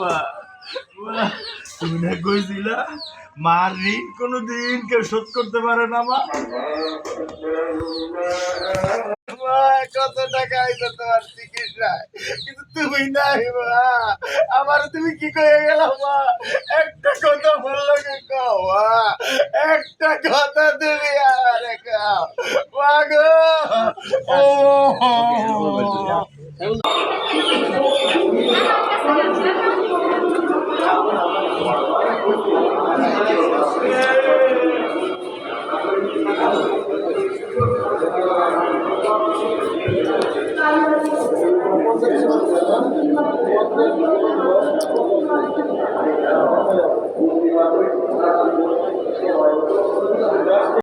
মা, মা, তুমি না কইছিলা মার ঋণ কোনোদিন কেউ শোধ করতে পারে না মা। মা, কত টাকা আইলো তোমার চিকিৎসায়, কিন্তু তুমি নাই মা। আমার তুমি কি কয়ে গেল মা? একটা কথা বললো কি কও মা? একটা কথা তুমি আমারে কও মা গো। ও